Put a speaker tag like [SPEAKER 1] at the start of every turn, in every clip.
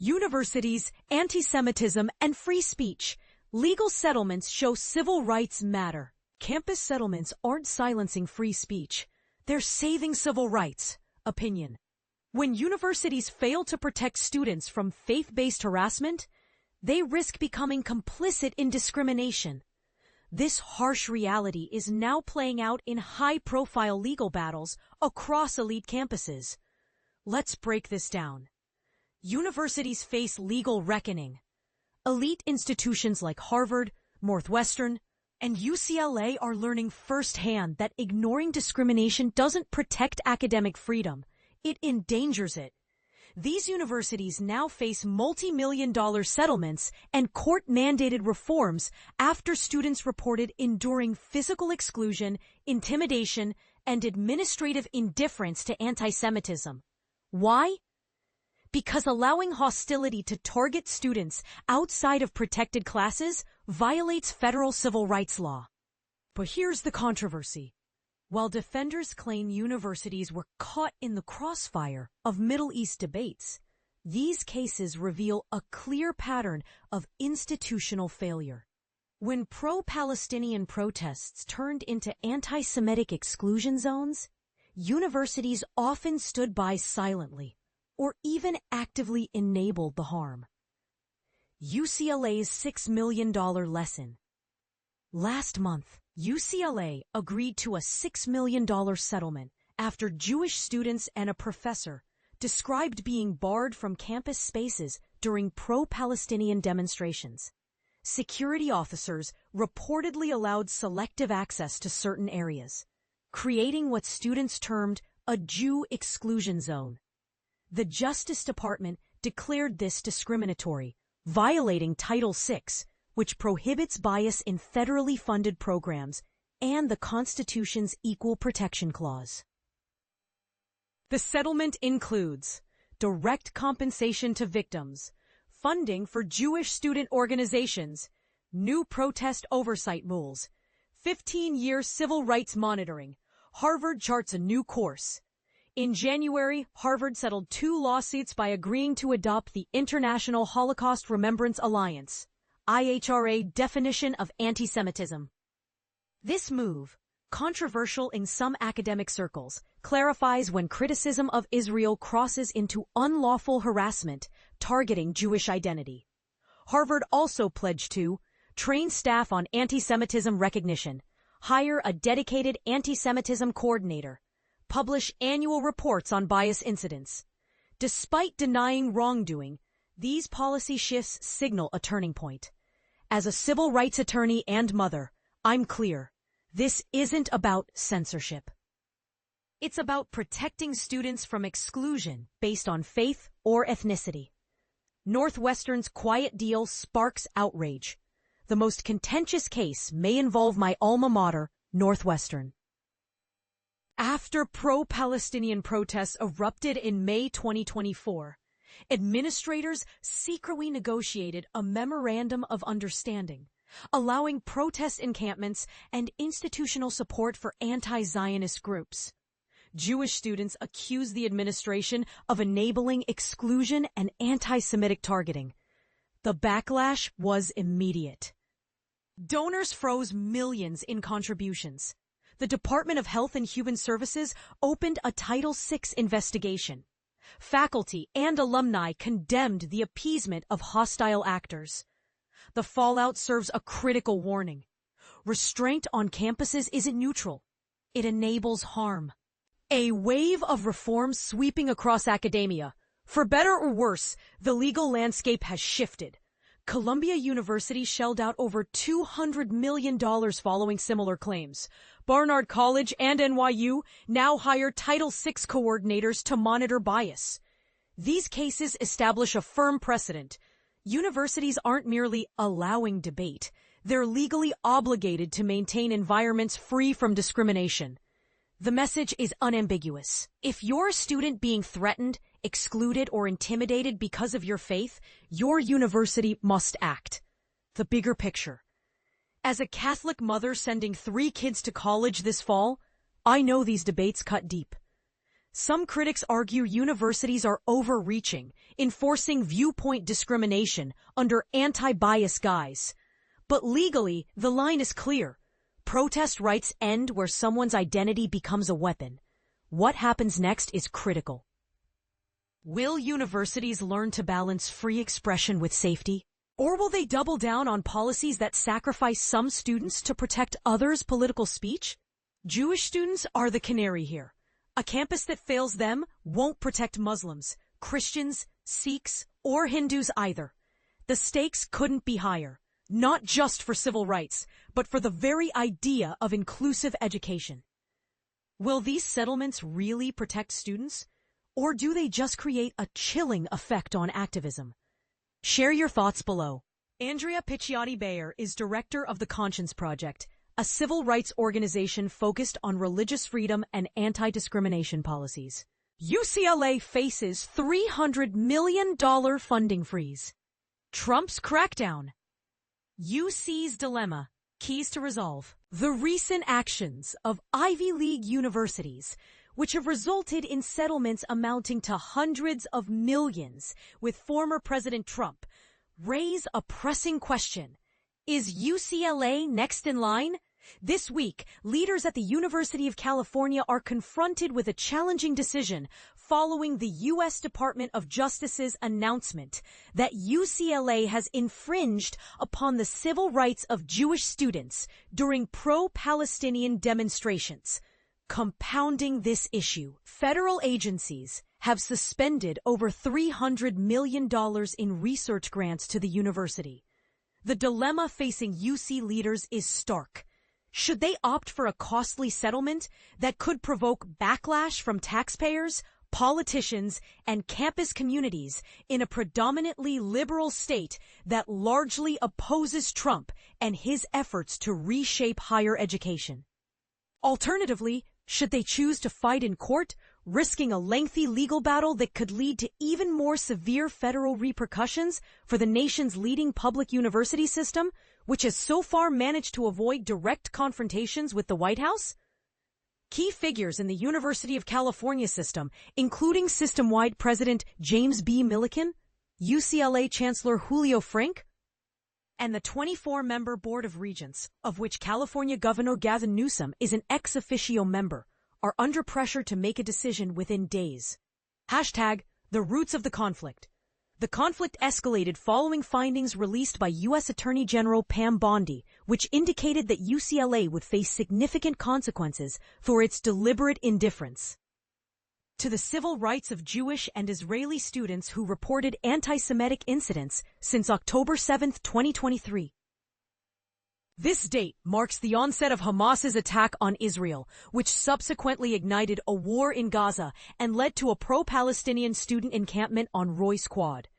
[SPEAKER 1] Universities, anti-Semitism, and free speech. Legal settlements show civil rights matter. Campus settlements aren't silencing free speech. They're saving civil rights. Opinion. When universities fail to protect students from faith-based harassment, they risk becoming complicit in discrimination. This harsh reality is now playing out in high-profile legal battles across elite campuses. Let's break this down. Universities face legal reckoning. Elite institutions like Harvard, Northwestern, and UCLA are learning firsthand that ignoring discrimination doesn't protect academic freedom. It endangers it. These universities now face multi-million-dollar settlements and court-mandated reforms after students reported enduring physical exclusion, intimidation, and administrative indifference to anti-Semitism. Why? Because allowing hostility to target students outside of protected classes violates federal civil rights law. But here's the controversy. While defenders claim universities were caught in the crossfire of Middle East debates, these cases reveal a clear pattern of institutional failure. When pro-Palestinian protests turned into anti-Semitic exclusion zones, universities often stood by silently or even actively enabled the harm. UCLA's $6 million lesson. Last month, UCLA agreed to a $6 million settlement after Jewish students and a professor described being barred from campus spaces during pro-Palestinian demonstrations. Security officers reportedly allowed selective access to certain areas, creating what students termed a Jew exclusion zone. The Justice Department declared this discriminatory, violating Title VI, which prohibits bias in federally funded programs, and the Constitution's Equal Protection Clause. The settlement includes direct compensation to victims, funding for Jewish student organizations, new protest oversight rules, 15-year civil rights monitoring. Harvard charts a new course. In January, Harvard settled 2 lawsuits by agreeing to adopt the International Holocaust Remembrance Alliance, IHRA definition of antisemitism. This move, controversial in some academic circles, clarifies when criticism of Israel crosses into unlawful harassment targeting Jewish identity. Harvard also pledged to train staff on antisemitism recognition, hire a dedicated antisemitism coordinator, publish annual reports on bias incidents. Despite denying wrongdoing, these policy shifts signal a turning point. As a civil rights attorney and mother, I'm clear. This isn't about censorship. It's about protecting students from exclusion based on faith or ethnicity. Northwestern's quiet deal sparks outrage. The most contentious case may involve my alma mater, Northwestern. After pro-Palestinian protests erupted in May 2024, administrators secretly negotiated a memorandum of understanding, allowing protest encampments and institutional support for anti-Zionist groups. Jewish students accused the administration of enabling exclusion and anti-Semitic targeting. The backlash was immediate. Donors froze millions in contributions. The Department of Health and Human Services opened a Title VI investigation. Faculty and alumni condemned the appeasement of hostile actors. The fallout serves a critical warning. Restraint on campuses isn't neutral. It enables harm. A wave of reform sweeping across academia. For better or worse, the legal landscape has shifted. Columbia University shelled out over $200 million following similar claims. Barnard College and NYU now hire Title VI coordinators to monitor bias. These cases establish a firm precedent. Universities aren't merely allowing debate. They're legally obligated to maintain environments free from discrimination. The message is unambiguous. If you're a student being threatened, excluded, or intimidated because of your faith, your university must act. The bigger picture. As a Catholic mother sending 3 kids to college this fall, I know these debates cut deep. Some critics argue universities are overreaching, enforcing viewpoint discrimination under anti-bias guise. But legally, the line is clear. Protest rights end where someone's identity becomes a weapon. What happens next is critical. Will universities learn to balance free expression with safety? Or will they double down on policies that sacrifice some students to protect others' political speech? Jewish students are the canary here. A campus that fails them won't protect Muslims, Christians, Sikhs, or Hindus either. The stakes couldn't be higher, not just for civil rights, but for the very idea of inclusive education. Will these settlements really protect students? Or do they just create a chilling effect on activism? Share your thoughts below. Andrea Picciotti-Bayer is director of the Conscience Project, a civil rights organization focused on religious freedom and anti-discrimination policies. UCLA faces $300 million funding freeze. Trump's crackdown. UC's dilemma. Keys to resolve. The recent actions of Ivy League universities, which have resulted in settlements amounting to hundreds of millions with former President Trump, raise a pressing question. Is UCLA next in line? This week, leaders at the University of California are confronted with a challenging decision following the U.S. Department of Justice's announcement that UCLA has infringed upon the civil rights of Jewish students during pro-Palestinian demonstrations. Compounding this issue, federal agencies have suspended over $300 million in research grants to the university. The dilemma facing UC leaders is stark. Should they opt for a costly settlement that could provoke backlash from taxpayers, politicians, and campus communities in a predominantly liberal state that largely opposes Trump and his efforts to reshape higher education? Alternatively, should they choose to fight in court, risking a lengthy legal battle that could lead to even more severe federal repercussions for the nation's leading public university system, which has so far managed to avoid direct confrontations with the White House? Key figures in the University of California system, including system-wide President James B. Milliken, UCLA Chancellor Julio Frank, and the 24-member Board of Regents, of which California Governor Gavin Newsom is an ex officio member, are under pressure to make a decision within days. Hashtag the roots of the conflict. The conflict escalated following findings released by U.S. Attorney General Pam Bondi, which indicated that UCLA would face significant consequences for its deliberate indifference to the civil rights of Jewish and Israeli students who reported anti-Semitic incidents since October 7, 2023. This date marks the onset of Hamas's attack on Israel, which subsequently ignited a war in Gaza and led to a pro-Palestinian student encampment on Royce Quad.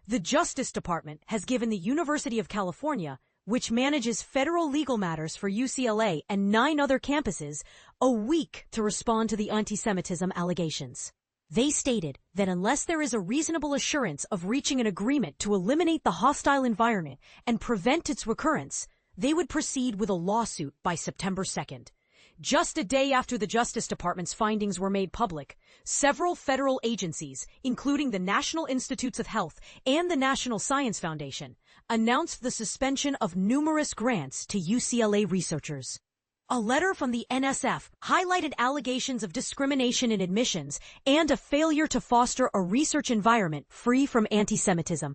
[SPEAKER 1] The Justice Department has given the University of California, which manages federal legal matters for UCLA and 9 other campuses, a week to respond to the antisemitism allegations. They stated that unless there is a reasonable assurance of reaching an agreement to eliminate the hostile environment and prevent its recurrence, they would proceed with a lawsuit by September 2nd. Just a day after the Justice Department's findings were made public, several federal agencies, including the National Institutes of Health and the National Science Foundation, announced the suspension of numerous grants to UCLA researchers. A letter from the NSF highlighted allegations of discrimination in admissions and a failure to foster a research environment free from anti-Semitism.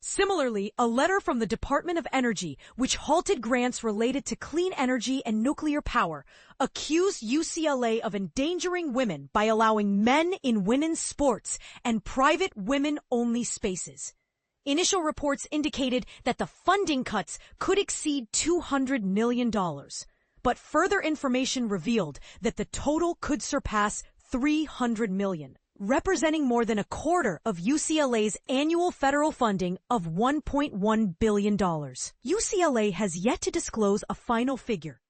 [SPEAKER 1] Similarly, a letter from the Department of Energy, which halted grants related to clean energy and nuclear power, accused UCLA of endangering women by allowing men in women's sports and private women-only spaces. Initial reports indicated that the funding cuts could exceed $200 million, but further information revealed that the total could surpass $300 million. Representing more than a quarter of UCLA's annual federal funding of $1.1 billion. UCLA has yet to disclose a final figure.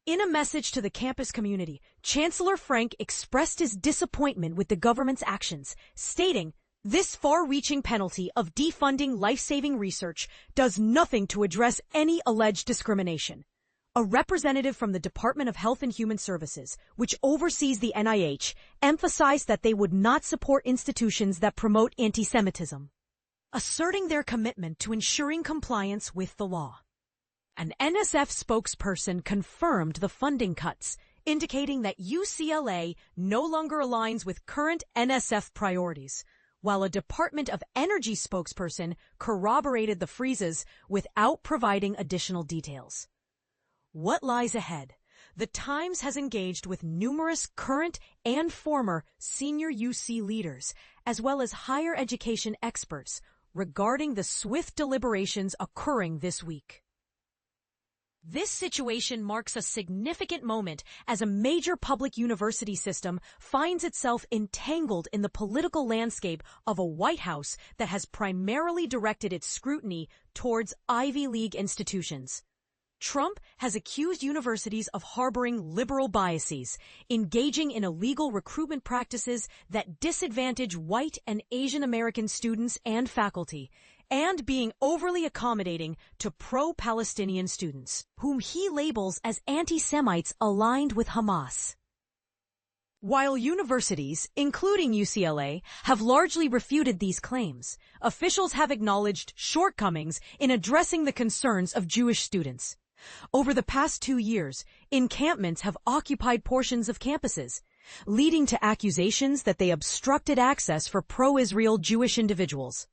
[SPEAKER 1] In a message to the campus community, Chancellor Frank expressed his disappointment with the government's actions, stating, "This far-reaching penalty of defunding life-saving research does nothing to address any alleged discrimination. A representative from the Department of Health and Human Services, which oversees the NIH, emphasized that they would not support institutions that promote anti-Semitism, asserting their commitment to ensuring compliance with the law. An NSF spokesperson confirmed the funding cuts, indicating that UCLA no longer aligns with current NSF priorities, while a Department of Energy spokesperson corroborated the freezes without providing additional details. What lies ahead? The Times has engaged with numerous current and former senior UC leaders, as well as higher education experts, regarding the swift deliberations occurring this week. This situation marks a significant moment as a major public university system finds itself entangled in the political landscape of a White House that has primarily directed its scrutiny towards Ivy League institutions. Trump has accused universities of harboring liberal biases, engaging in illegal recruitment practices that disadvantage white and Asian American students and faculty, and being overly accommodating to pro-Palestinian students, whom he labels as anti-Semites aligned with Hamas. While universities, including UCLA, have largely refuted these claims, officials have acknowledged shortcomings in addressing the concerns of Jewish students. Over the past 2 years, encampments have occupied portions of campuses, leading to accusations that they obstructed access for pro-Israel Jewish individuals.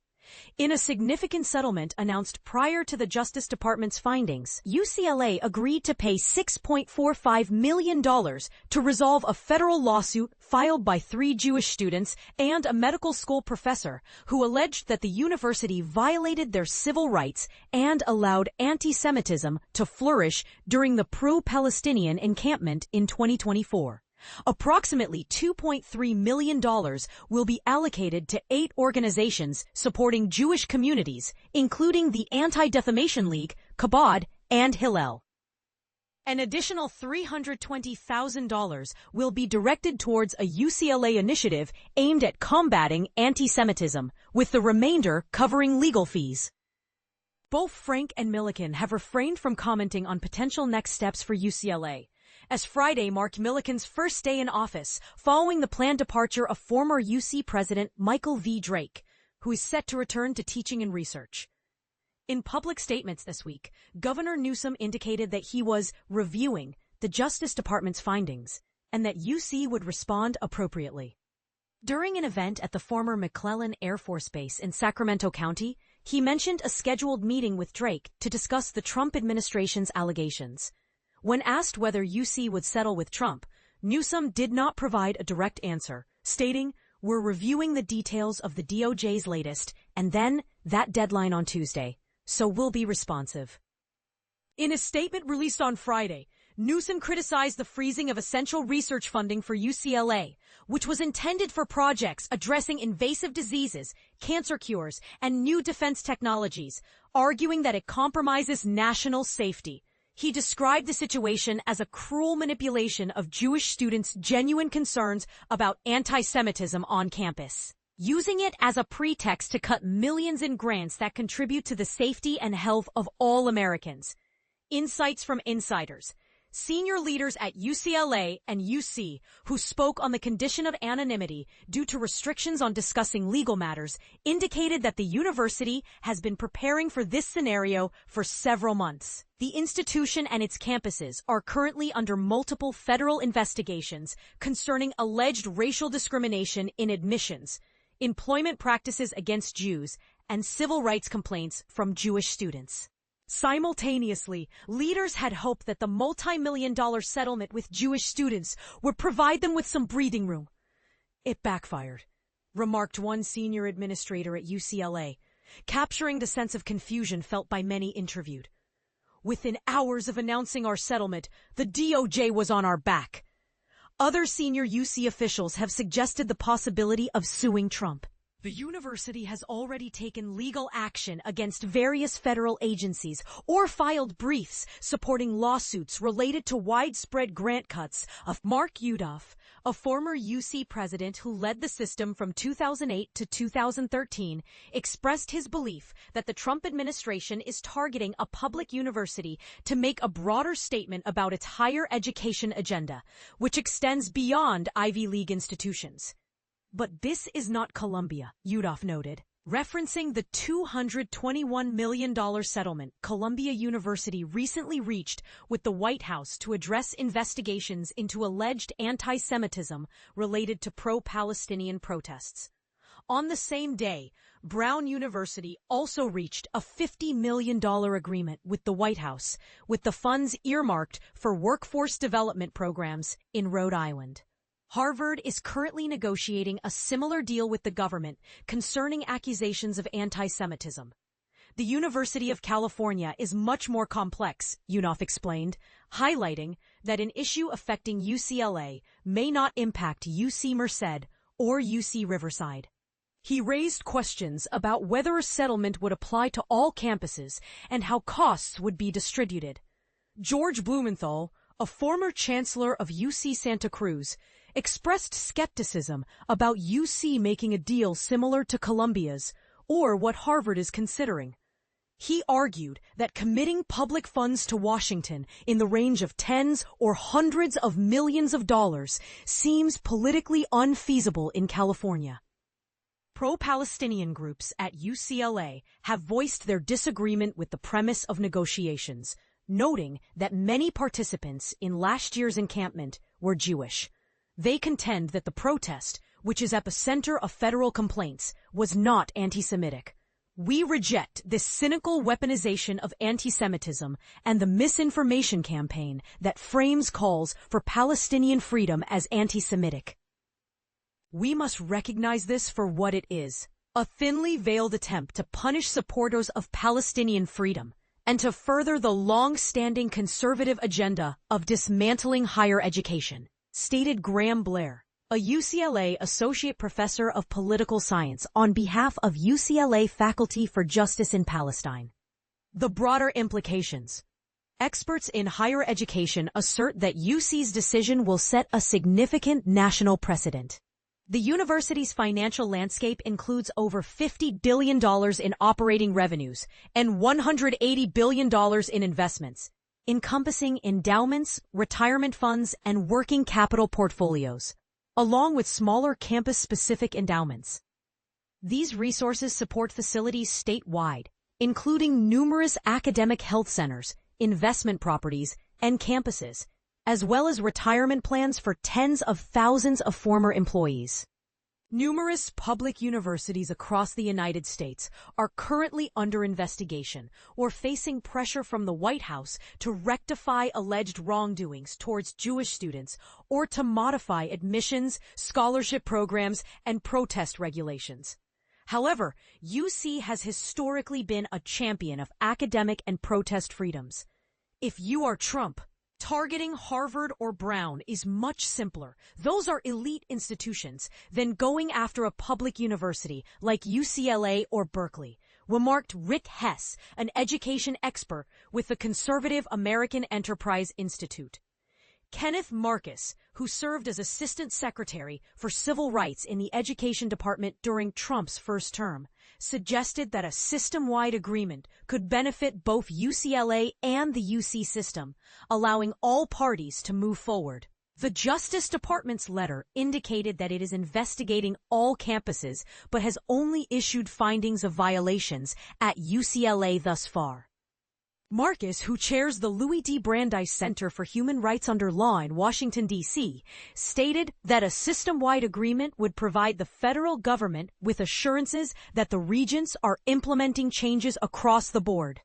[SPEAKER 1] In a significant settlement announced prior to the Justice Department's findings, UCLA agreed to pay $6.45 million to resolve a federal lawsuit filed by 3 Jewish students and a medical school professor who alleged that the university violated their civil rights and allowed anti-Semitism to flourish during the pro-Palestinian encampment in 2024. Approximately $2.3 million will be allocated to 8 organizations supporting Jewish communities, including the Anti-Defamation League, Chabad, and Hillel. An additional $320,000 will be directed towards a UCLA initiative aimed at combating anti-Semitism, with the remainder covering legal fees. Both Frank and Milliken have refrained from commenting on potential next steps for UCLA, as Friday marked Milliken's first day in office following the planned departure of former UC President Michael V. Drake, who is set to return to teaching and research. In public statements this week, Governor Newsom indicated that he was reviewing the Justice Department's findings and that UC would respond appropriately. During an event at the former McClellan Air Force Base in Sacramento County, he mentioned a scheduled meeting with Drake to discuss the Trump administration's allegations. When asked whether UC would settle with Trump, Newsom did not provide a direct answer, stating, "We're reviewing the details of the DOJ's latest, and then that deadline on Tuesday, so we'll be responsive." In a statement released on Friday, Newsom criticized the freezing of essential research funding for UCLA, which was intended for projects addressing invasive diseases, cancer cures, and new defense technologies, arguing that it compromises national safety. He described the situation as a cruel manipulation of Jewish students' genuine concerns about anti-Semitism on campus, using it as a pretext to cut millions in grants that contribute to the safety and health of all Americans. Insights from insiders. Senior leaders at UCLA and UC who spoke on the condition of anonymity due to restrictions on discussing legal matters indicated that the university has been preparing for this scenario for several months. The institution and its campuses are currently under multiple federal investigations concerning alleged racial discrimination in admissions, employment practices against Jews, and civil rights complaints from Jewish students. Simultaneously, leaders had hoped that the multi-million-dollar settlement with Jewish students would provide them with some breathing room. It backfired, remarked one senior administrator at UCLA, capturing the sense of confusion felt by many interviewed. "Within hours of announcing our settlement, the DOJ was on our back." Other senior UC officials have suggested the possibility of suing Trump. The university has already taken legal action against various federal agencies or filed briefs supporting lawsuits related to widespread grant cuts of Mark Yudof, a former UC president who led the system from 2008 to 2013, expressed his belief that the Trump administration is targeting a public university to make a broader statement about its higher education agenda, which extends beyond Ivy League institutions. But this is not Columbia, Yudof noted. Referencing the $221 million settlement Columbia University recently reached with the White House to address investigations into alleged anti-Semitism related to pro-Palestinian protests. On the same day, Brown University also reached a $50 million agreement with the White House, with the funds earmarked for workforce development programs in Rhode Island. Harvard is currently negotiating a similar deal with the government concerning accusations of anti-Semitism. The University of California is much more complex, Yudof explained, highlighting that an issue affecting UCLA may not impact UC Merced or UC Riverside. He raised questions about whether a settlement would apply to all campuses and how costs would be distributed. George Blumenthal, a former chancellor of UC Santa Cruz, expressed skepticism about UC making a deal similar to Columbia's or what Harvard is considering. He argued that committing public funds to Washington in the range of tens or hundreds of millions of dollars seems politically unfeasible in California. Pro-Palestinian groups at UCLA have voiced their disagreement with the premise of negotiations, noting that many participants in last year's encampment were Jewish. They contend that the protest, which is at the center of federal complaints, was not anti-Semitic. We reject this cynical weaponization of anti-Semitism and the misinformation campaign that frames calls for Palestinian freedom as anti-Semitic. We must recognize this for what it is, a thinly veiled attempt to punish supporters of Palestinian freedom and to further the long-standing conservative agenda of dismantling higher education, stated Graham Blair, a UCLA Associate Professor of Political Science on behalf of UCLA Faculty for Justice in Palestine. The broader implications. Experts in higher education assert that UC's decision will set a significant national precedent. The university's financial landscape includes over $50 billion in operating revenues and $180 billion in investments, encompassing endowments, retirement funds, and working capital portfolios, along with smaller campus-specific endowments. These resources support facilities statewide, including numerous academic health centers, investment properties, and campuses, as well as retirement plans for tens of thousands of former employees. Numerous public universities across the United States are currently under investigation or facing pressure from the White House to rectify alleged wrongdoings towards Jewish students or to modify admissions, scholarship programs, and protest regulations. However, UC has historically been a champion of academic and protest freedoms. If you are Trump, targeting Harvard or Brown is much simpler. Those are elite institutions than going after a public university like UCLA or Berkeley, remarked Rick Hess, an education expert with the conservative American Enterprise Institute. Kenneth Marcus, who served as Assistant Secretary for Civil Rights in the Education Department during Trump's first term, suggested that a system-wide agreement could benefit both UCLA and the UC system, allowing all parties to move forward. The Justice Department's letter indicated that it is investigating all campuses but has only issued findings of violations at UCLA thus far. Marcus, who chairs the Louis D. Brandeis Center for Human Rights Under Law in Washington, D.C., stated that a system-wide agreement would provide the federal government with assurances that the regents are implementing changes across the board.